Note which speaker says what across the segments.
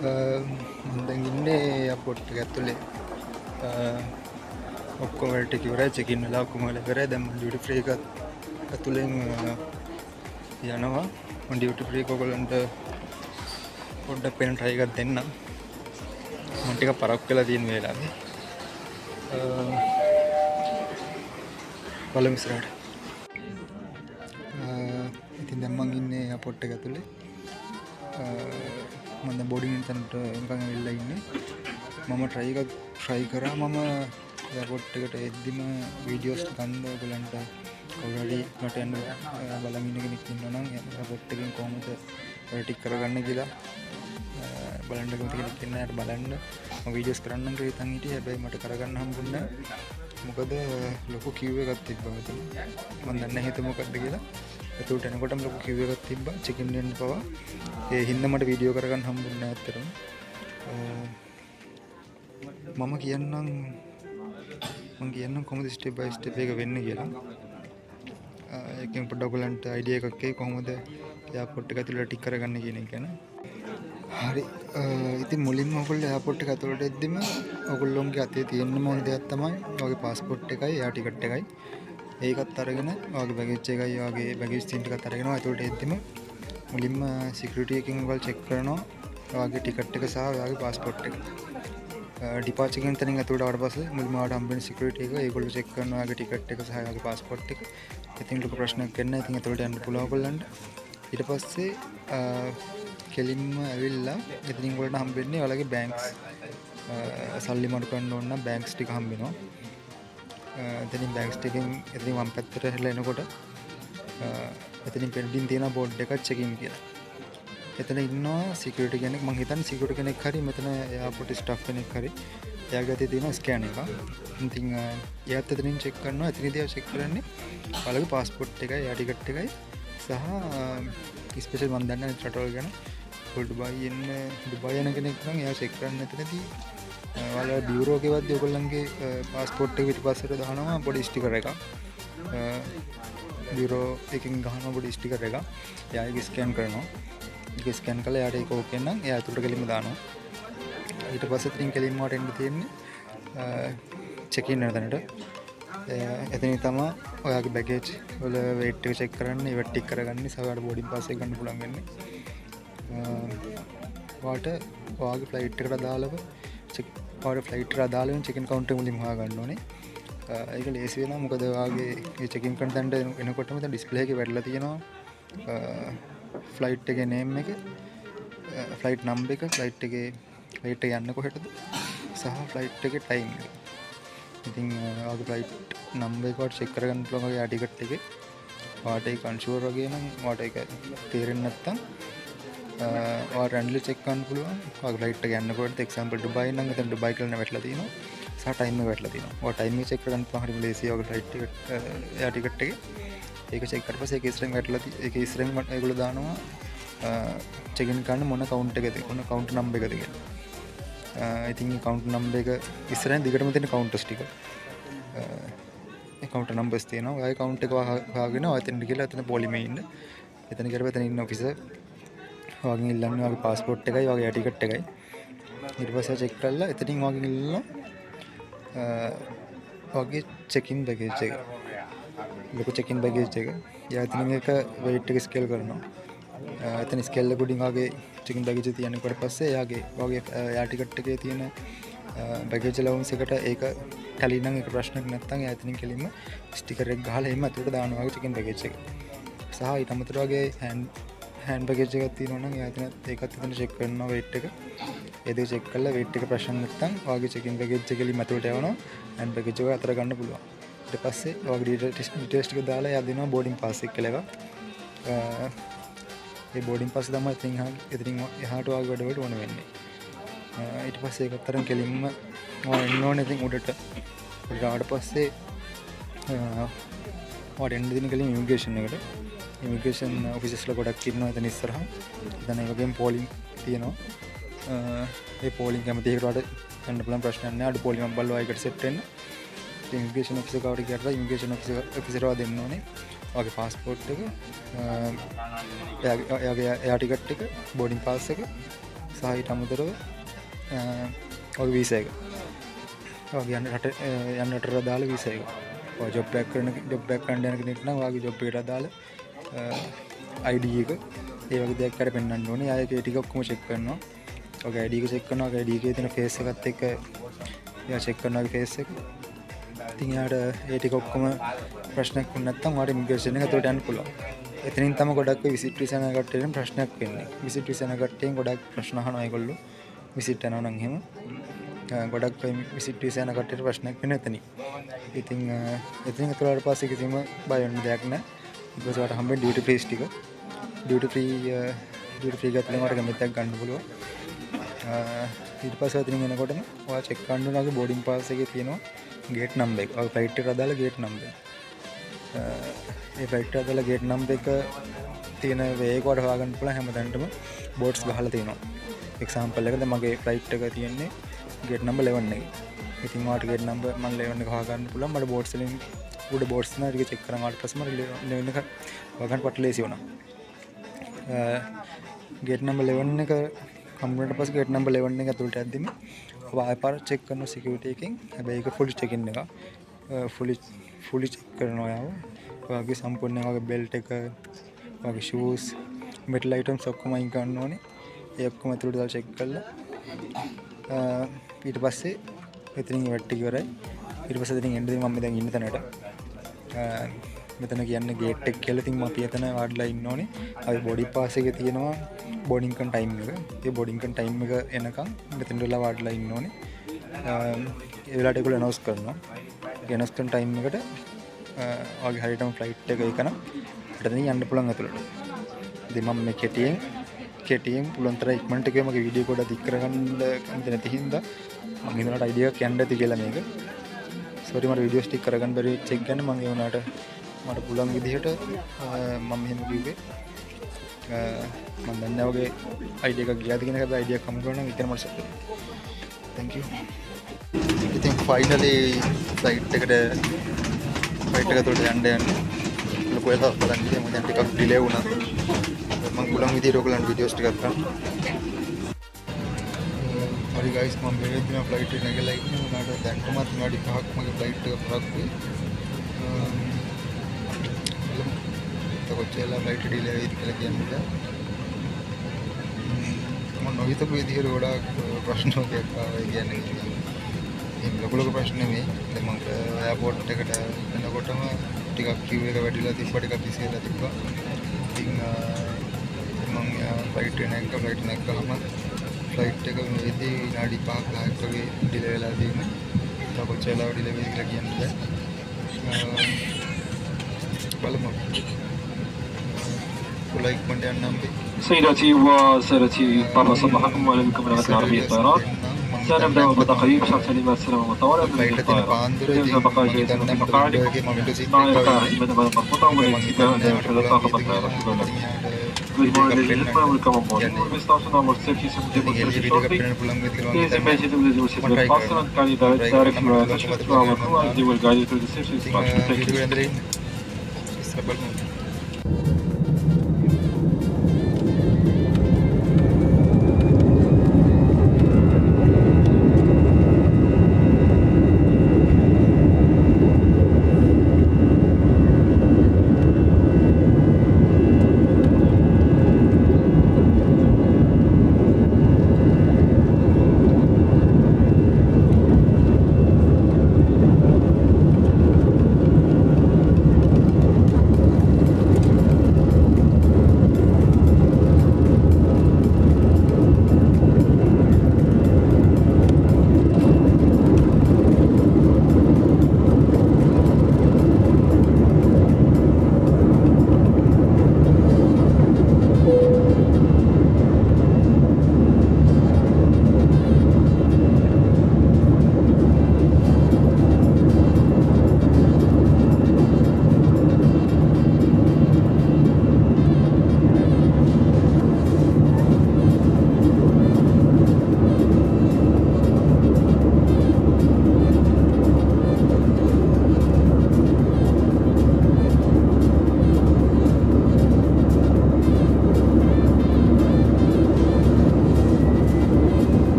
Speaker 1: මම දැන් ඉන්නේ එයාපෝට් එක ඇතුලේ. ඔක්කොම වැඩ ටික ඉවරයි. චෙක් ඉන් වෙලා ඔක්කොම වෙලා ඉවරයි. දැන් මම ඩියුටි ෆ්‍රී එකත් ඇතුලෙන් යනවා. මම ඩියුටි ෆ්‍රී එක ඔයගොල්ලන්ට පොඩ්ඩක් පේන try එකක් දෙන්නම්. මම ටිකක් පරක්කු වෙලා තියෙන වෙලාවේ. බලමු ඉස්සරහට. ඉතින් දැන් මම ඉන්නේ එයාපෝට් එක ඇතුලේ. මම දැන් බෝඩින් එතනට නිකන් ඇවිල්ලා ඉන්නේ. මම try කරා. මම එයාපෝට් එකට එද්දිම වීඩියෝස් ගන්න ඔයගොල්ලන්ට already මට යන්න බලන් ඉන්න කෙනෙක් ඉන්නවා නම් එයාපෝට් එකෙන් කොහොමද වැඩ ටික කරගන්න කියලා බලන්න කැමති කෙනෙක් ඉන්න අයට බලන්න මම වීඩියෝස් කරන්නම් කියලා හිතන් හිටියේ. හැබැයි මට කරගන්න හම්බුන්නේ නැහැ. මොකද ලොකු කිව් එකක් තිබ්බා මෙතන. මම දන්නේ නැහැ හිත මොකක්ද කියලා. ඒකට එනකොටම ලොකු කිව් එකක් තිබ්බා චෙක් ඉන් වෙන්න පවා. ඒ හින්දා මට වීඩියෝ කරගන්න හම්බුන්නේ නැහැ ඇත්තටම. මම කියන්නම් කොහොමද ස්ටෙප් බයි ස්ටෙප් එක වෙන්නේ කියලා. ඒකෙන් පොඩ්ඩක් ඔයගලන්ට අයිඩියා එකක් එයි කොහොමද එයාපෝට් එක ඇතුළට ටික් කරගන්න කියන එක ගැන. හරි. ඉතින් මුලින්ම ඔයගොල්ලෝ එයාපෝට් එක ඇතුළට එද්දිම ඔයගොල්ලෝගේ අතේ තියෙන්න ඕන දෙයක් තමයි ඔයගේ පාස්පෝර්ට් එකයි එයා ටිකට් එකයි. ඒකත් අරගෙන ඔයගේ බැගේජ් එකයි ඔයගේ බැගේජ් තින් ටිකත් අරගෙන ඇතුළට එද්දිම මුලින්ම සිකියුරිටි එකකින් ඔයගොල්ලෝ චෙක් කරනවා ඔයගේ ටිකට් එක සහ ඔයගේ පාස්පෝර්ට් එක. ඩිපාර්චර් එකෙන් තනින් ඇතුළට ආවට පස්සේ මුලින්ම ආවට හම්බෙන සිකියුරිටි එක ඒගොල්ලෝ චෙක් කරනවා ඔයගේ ටිකට් එක සහ ඔයගේ පාස්පෝර්ට් එක. ඉතින් ලොකු ප්‍රශ්නයක් නැහැ. ඉතින් ඇතුළට යන්න පුළුවන් ඔයගොල්ලන්ට. ඊට පස්සේ කෙලින්ම ඇවිල්ලා එතනින් ඔයගොල්ලන්ට හම්බෙන්නේ ඔයාලගේ බැංක්ස් සල්ලි මඩු කරන්න ඕන නම් බැංක්ස් ටික හම්බෙනවා. එතනින් බැංක්ස් ටිකෙන් එතනින් වම් පැත්තට හැරිලා එනකොට එතනින් පෙන්ඩින් තියෙන බෝඩ් එකක් චෙක් ඉන් කියලා. එතන ඉන්නවා සිකියුරිටි කෙනෙක්. මං හිතන්නේ සිකියුරිටි කෙනෙක් හරි මෙතන එයාපෝට් ස්ටාෆ් කෙනෙක් හරි. එයාගේ අතේ තියෙන ස්කෑන් එක. ඉතින් එයාත් එතනින් චෙක් කරනවා. එතනදී එයා චෙක් කරන්නේ ඔයාලගේ පාස්පෝර්ට් එකයි එයා ටිකට් එකයි සහ ස්පෙෂල් මන් දන්නේ නැහැ රටවල් ගැන. ඩුබායි යන කෙනෙක් නම් එයා චෙක් කරන්න එතනදී ඔයාලා බියුරෝ එකේවත් ඔයගොල්ලන්ගේ පාස්පෝර්ට් එක පිටිපස්සට දානවා පොඩි ස්ටිකර් එකක්. බියුරෝ එකකින් ගහනවා පොඩි ස්ටිකර් එකක්. එයා ඒක ස්කෑන් කරනවා. ඒක ස්කෑන් කළා එයාට ඒක ඕකේ නම් එයා අතුරට කෙලින්ම දානවා. ඊට පස්සේ ඉතින් කෙලින්ම වට එන්න තියෙන්නේ චෙක් ඉන් වෙන තැනට. එතනින් තමයි ඔයාගේ බැගේජ් වල weight එක චෙක් කරන්න, ඒවත් ටික් කරගන්න, සවාට බෝඩින් පාස් එක ගන්න පුළුවන් වෙන්නේ. ඔයාගේ ෆ්ලයිට් එකට අදාළව ෆ්ලයිට් එකට අදාළව චෙක් ඉන් කවුන්ටර් මුලින්ම හොයාගන්න ඕනේ. ඒක ලේසි වෙනවා. මොකද ඔයාගේ මේ චෙක් ඉන් කරන තැනට එනකොටම දැන් ඩිස්ප්ලේ එකේ වැටලා තියෙනවා ෆ්ලයිට් එකේ නේම් එක, ෆ්ලයිට් නම්බර් එක, ෆ්ලයිට් එක යන්නේ කොහෙටද සහ ෆ්ලයිට් එකේ ටයිම් එක. ඉතින් ඔයාගේ ෆ්ලයිට් නම්බර් එක වට චෙක් කරගන්න පුළුවන් ඔයාගේ ටිකට් එකේ. ඔයාට ඒක අන්ෂුවර් වගේ නම් ඔයාට ඒක තේරෙන්නේ නැත්නම් ඔයාට රැන්ඩම්ලි චෙක් කරන්න පුළුවන්. ඔයාගේ ෆ්ලයිට් එක යන්නේ කොහෙටද? එක්සැම්පල් ඩුබායි නම් එතන ඩුබායි කියලා වැටලා තියෙනවා. සහ ටයිම් එක වැටලා තියෙනවා. ඔයා ටයිම් එක චෙක් කරගන්න පුළුවන්. හරිම ලේසියි ඔයාගේ ෆ්ලයිට් එක එයා ටිකට් එකේ. ඒක චෙක් කරලා පස්සේ ඒක ඉස්සරහින් වැටලා ඒක ඉස්සරහින් මට ඒගොල්ලෝ දානවා චෙක් ඉන් කරන්න මොන කවුන්ට් එකද මොන කවුන්ට් නම්බර් එකද කියලා. ඉතින් මේ කවුන්ට් නම්බර් එක ඉස්සරහින් දිගටම තියෙන කවුන්ටර්ස් ටික. ඒ කවුන්ට් නම්බර්ස් තියෙනවා. ඔය කවුන්ට් එක හොයාගෙන ඔය එතනට ගිහලා එතන පොලිමේ ඉන්න. එතන ගිහලා එතන ඉන්න ඔෆිසර් ඔයගෙන් ඉල්ලන්නේ ඔයගේ පාස්පෝර්ට් එකයි ඔයගේ ටිකට් එකයි. ඊට පස්සේ චෙක් කරලා එතනින් ඔයගෙන් ඉල්ලනවා ඔයගේ චෙක් ඉන් බැගේජ් එක. ලොකු චෙක් ඉන් බැගේජ් එක. යා එතනින් එක weight එක ස්කේල් කරනවා. එතන ස්කේල් එක උඩින් ඔයගේ චෙක් ඉන් බැගේජ් තියන්නේ කොට පස්සේ එයාගේ එයා ටිකට් එකේ තියෙන බැගේජ් ලවුන්ස් එකට ඒක ටැලි නම් ඒක ප්‍රශ්නයක් නැත්නම් එයා එතනින් කෙලින්ම ස්ටිකර් එක ගහලා එහෙම අතට දානවා ඔයගේ චෙක් ඉන් බැගේජ් එක. සහ ඊට අමතරව ඔයගේ හෑන්ඩ් බැගේජ් එකක් තියෙනවා නම් එයා ඒකත් එතන චෙක් කරනවා weight එක. ඒ දෙක චෙක් කරලා weight එක ප්‍රශ්න නැත්නම් ඔයගේ චෙක් ඉන් බැගේජ් එක කෙලින්ම අතට යවනවා. හෑන්ඩ් බැගේජ් එක අතර ගන්න පුළුවන්. ඊට පස්සේ ඔයගේ ඩීටේල්ස් ටික දාලා එයා දෙනවා බෝඩින් පාස් එක කියලා එකක්. ඒ බෝඩින් පාස් තමයි එතනින් එහාට ඔයගේ වැඩවලට ඕන වෙන්නේ. ඊට පස්සේ ඒකත් අරන් කෙලින්ම එන්න ඕනේ ඉතින් උඩට. උඩට ආවට පස්සේ ඔයාට එන්න දෙන කෙලින් ඉමිග්‍රේෂන් එකට. ඉමිග්‍රේෂන් ඔෆිසර්ස්ලා ගොඩක් ඉන්නවා එතන ඉස්සරහා. එතන ඒ වගේම පෝලිං තියෙනවා. ඒ පෝලිං කැමති ඒකට යන්න පුළුවන් ප්‍රශ්නයක් නෑ. අඩු පෝලිමක් බලලා ඒකට සෙට් වෙන්න. ඉමිග්‍රේෂන් ඔෆිසර් කවට ගියලා ඉමිග්‍රේෂන් ඔෆිසර්වා දෙන්න ඕනේ. ඔයාගේ පාස්පෝර්ට් එක, එයා ටිකට් එක, බෝඩින් පාස් එක සහ ඊට අමතරව ඔය වීසා එක. ඔය යන්න රටට අදාළ වීසා එක. ඔය ජොබ් එකක් කරන්න යන කෙනෙක් නම් ඔයාගේ ජොබ් එකට අදාළ ID එක ඒ වගේ දෙයක් අර පෙන්වන්න ඕනේ. ආයෙත් ඒ ටික ඔක්කොම චෙක් කරනවා. ඔගේ ID එක චෙක් කරනවා. ඔගේ ID එකේ තියෙන ෆේස් එකත් එක්ක එයා චෙක් කරනවා ෆේස් එක. ඉතින් යාට ඒ ටික ඔක්කොම ප්‍රශ්නයක් වුණ නැත්නම් ඔයාලට ඉමිග්‍රේෂන් එක ඇතුළට යන්න පුළුවන්. එතනින් තමයි ගොඩක් විසිට් වීසා යන කට්ටියන් ප්‍රශ්නයක් වෙන්නේ. විසිට් වීසා යන කට්ටියන් ගොඩක් ප්‍රශ්න අහනවා ඒගොල්ලෝ. විසිට් යනවා නම් එහෙම. ගොඩක් විසිට් වීසා යන කට්ටියට ප්‍රශ්නයක් වෙන එතනින්. ඉතින් එතනින් ඇතුළට පස්සේ කිසිම බය වෙන්න දෙයක් නැහැ. ඊට පස්සේ ඔයාලට හම්බෙන්නේ ඩියුටි ෆ්‍රී ටික. ඩියුටි ෆ්‍රී ගත්තම ඔයාලට කැමතියක් ගන්න පුළුවන්. ඊට පස්සේ එතනින් එනකොටම ඔයා චෙක් කරන්න ඕන ඔයාගේ බෝඩින් පාස් එකේ තියෙනවා ගේට් නම්බර් එක. ඔයාගේ ෆ්ලයිට් එකට අදාළ ගේට් නම්බර් එක. ඒ ෆ්ලයිට් එකට අදාළ ගේට් නම්බර් එක තියෙන වේ එක වල හොයාගන්න පුළුවන් හැමතැනටම බෝඩ්ස් ගහලා තියෙනවා. එක්සැම්පල් එකද මගේ ෆ්ලයිට් එක තියෙන්නේ ගේට් නම්බර් 11 එකේ. ඉතින් ඔයාලට ගේට් නම්බර් මම 11 එක හොයාගන්න පුළුවන්. මට බෝඩ්ස් වලින් උඩ බෝඩ්ස් නා ටික චෙක් කරන් ආවට පස්සේ මට 11 එක හොයාගන්න පට ලේසි වුණා. ගේට් නම්බර් 11 එක කම්පියුටර් පස්සේ ගේට් නම්බර් 11 එක ඇතුළට යද්දිම ඔබ ආයෙපාර චෙක් කරන සිකියුරිටි එකෙන් හැබැයි ඒක ෆුල් චෙක් ඉන් එක ෆුලි චෙක් කරනවා යාව. ඔයාගේ සම්පූර්ණ ඔයාගේ බෙල්ට් එක ඔයාගේ ෂූස් මෙටල් අයිටම්ස් ඔක්කොම අයින් කරන්න ඕනේ. ඒ ඔක්කොම ඇතුළට දාලා චෙක් කරලා ඊට පස්සේ එතනින් ඉවට් ඉවරයි. ඊට පස්සේ එතනින් එන්න මම දැන් ඉන්න තැනට මෙතන කියන්නේ ගේට් එක කියලා. ඉතින් අපි එතන වාඩිලා ඉන්න ඕනේ. අපි බෝඩි පාස් එකේ තියෙනවා බෝඩින් කන් ටයිම් එක. ඒ බෝඩින් කන් ටයිම් එක එනකන් මෙතන වෙලා වාඩිලා ඉන්න ඕනේ. ඒ වෙලාවට ඒගොල්ලෝ අනවුන්ස් කරනවා. ඒ අනවුන්ස් කරන ටයිම් එකට ඔයාගේ හරියටම ෆ්ලයිට් එක එකනම් එතනින් යන්න පුළුවන් ඇතුළට. ඉතින් මම මේ කෙටියෙන් පුළුවන් තරම් ඉක්මනට ගියා. මගේ වීඩියෝ කොටත් දික් කරගන්න කැමති නැති හින්දා මම හිතනවාට අයිඩියා එකක් යන්න ඇති කියලා මේක. සෝරි මට වීඩියෝ ස්ටික් කරගන්න බැරි වෙච්ච එක ගැන. මම ඒ වුණාට මට පුළුවන් විදිහට මම මෙහෙම කිව්වේ. මම දන්නේ වගේ අයිඩියා එකක් ගියාද කියන එක. හැබැයි අයිඩියා එකක් හම්බ කරනවා නම් ඉතින් මට සතුටුයි. thank you. ඉතින් ෆයිනලි ෆ්ලයිට් එකට ඇතුළට යන්න ලොකු එකක් බලන්න ගියා. මම දැන් ටිකක් ඩිලේ වුණා. මම පුළුවන් විදිහට ඔයගලන්ට වීඩියෝස් ටිකක් ගන්න. හරි ගයිස් මම මේ වෙද්දිම ෆ්ලයිට් එක නැගලා ඉන්නේ. උනාට දැන් කොහොමද විනාඩි 5ක් මගේ ෆ්ලයිට් එක පරක්කුයි. කොච්චරලා ෆ්ලයිට් ඩිලේ වෙයිද කියලා කියන්නේ. මම නොහිතපු විදිහට ගොඩාක් ප්‍රශ්න වගේක් ආවා. කියන්නේ මේ ලොකු ප්‍රශ්න නෙමෙයි. දැන් මම එයාපෝට් එකට එනකොටම ටිකක් queue එක වැඩිලා තිබ්බා. ටිකක් බිසි වෙලා තිබ්බා. ඉතින් මම ෆ්ලයිට් නැග්ගාම ෆ්ලයිට් එක මේදී විනාඩි 5ක් 10ක් වගේ ඩිලේ වෙලා තියෙනවා. තව කොච්චරලා ඩිලේ වෙයිද කියලා කියන්නේ බෑ. බලමු.
Speaker 2: سيداتي وسادتي طاب صباحكم واهلا بكم من هذه العربيه الطيران. سنبدا بتقريب 9 كلمات سلام وطوارئ من الطائره. يجب بقاء جائزه في مقاعدكم مع القاء حزمه مربوطه والانتباه الى مشاهده طاقم الطائره. شكرا لكم. Good morning ladies and gentlemen, welcome on board. We start on our safety demonstration shortly. Please imagine that you will sit very faster and kindly direct your attention to our crew as they will guide you through the safety instruction. Thank you.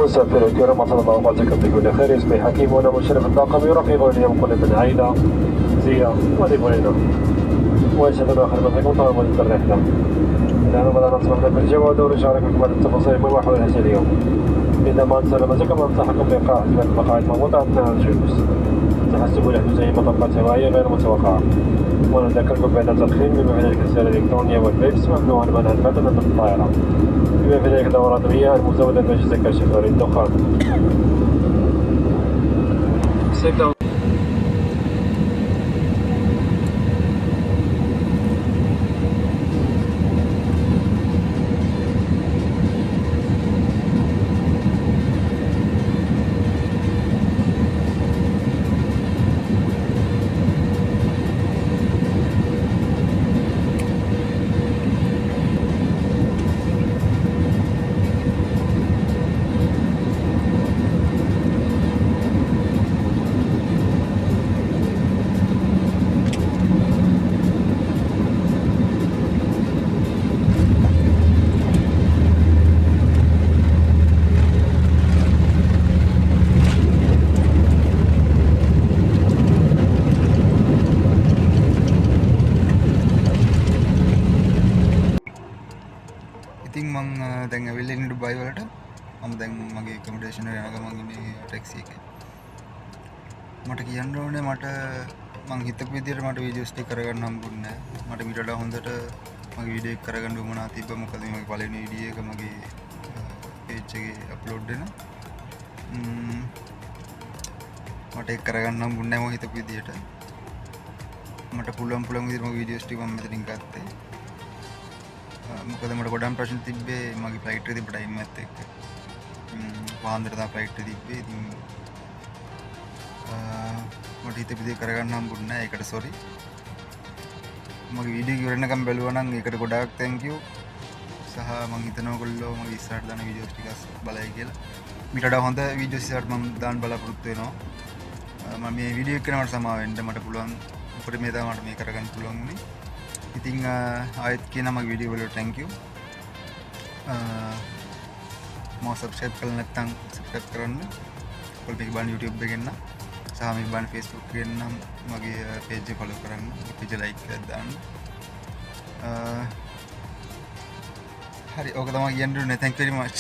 Speaker 2: المسافر الكرام أسعد الله أوقاتكم بكل خير. اسمي حكيم وأنا مشرف الطاقم يرافقني اليوم كل من عيلة زيا وديبوينا ويشهد آخر منهج وطال مدة الرحلة. الآن بدأنا نصبحنا في الجو ونرجع لكم بعد التفاصيل من وحول هذا اليوم. إذا ما سلامتكم أنصحكم بإيقاع حجبات المقاعد موضوعة أثناء الجلوس. تحسبوا الحجوز أي مطبات هوائية غير متوقعة. ونذكركم بأن التدخين بما في ذلك السيارة الإلكترونية والفيبس ممنوع منعا بدلا من الطائرة. بما في ذلك دورات المياه المزودة بأجهزة كشف الدخان.
Speaker 1: ඉතින් මං දැන් ඇවිල්ලා ඉන්නේ Dubai වලට. මම දැන් මගේ ඇකොමඩේෂන් එක යන ගමන් ඉන්නේ ටැක්සි එකේ. මට කියන්න ඕනේ මං හිතපු විදිහට මට වීඩියෝස් ටික කරගන්න හම්බුන්නේ නැහැ. මට මීට වඩා හොඳට මගේ වීඩියෝ එක කරගන්න උවමනා තිබ්බා. මොකද මේ මගේ පළවෙනි වීඩියෝ එක මගේ පේජ් එකේ අප්ලෝඩ් වෙනවා. මට ඒක කරගන්න හම්බුන්නේ නැහැ මම හිතපු විදිහට. මට පුළුවන් විදිහට මගේ වීඩියෝස් ටික මම මෙතනින් ගත්තේ. මොකද මට ගොඩක් ප්‍රශ්න තිබ්බේ මගේ ෆ්ලයිට් එකේ තිබ්බ ටයිම් එකත් එක්ක. පාන්දර තමයි ෆ්ලයිට් එක තිබ්බේ. ඉතින් මට හිතපු දේ කරගන්න හම්බුනේ නැහැ. ඒකට සෝරි. මගේ වීඩියෝ එක ඉවරනකම් බැලුවා නම් ඒකට ගොඩාක් thank you. සහ මම හිතනවා ඔයගොල්ලෝ මගේ ඉස්සරහට දාන වීඩියෝස් ටික බලයි කියලා. මීට වඩා හොඳ වීඩියෝස් ඉස්සරහට මම දාන්න බලාපොරොත්තු වෙනවා. මම මේ වීඩියෝ එක නමට සමාව වෙන්න මට පුළුවන්. උපරිම මේ තමයි මට මේ කරගන්න පුළුවන් වුණේ. ඉතින් ආයෙත් කියන මගේ වීඩියෝ වලට thank you. මම subscribe කරලා නැත්නම් subscribe කරන්න. ඔයාලා මේක බලන්න YouTube එකෙන් නම් සහ මේක බලන්න Facebook එකෙන් නම් මගේ page එක follow කරන්න. page like එකක් දාන්න. හරි ඕක තමයි කියන්න ඕනේ. Thank you very much.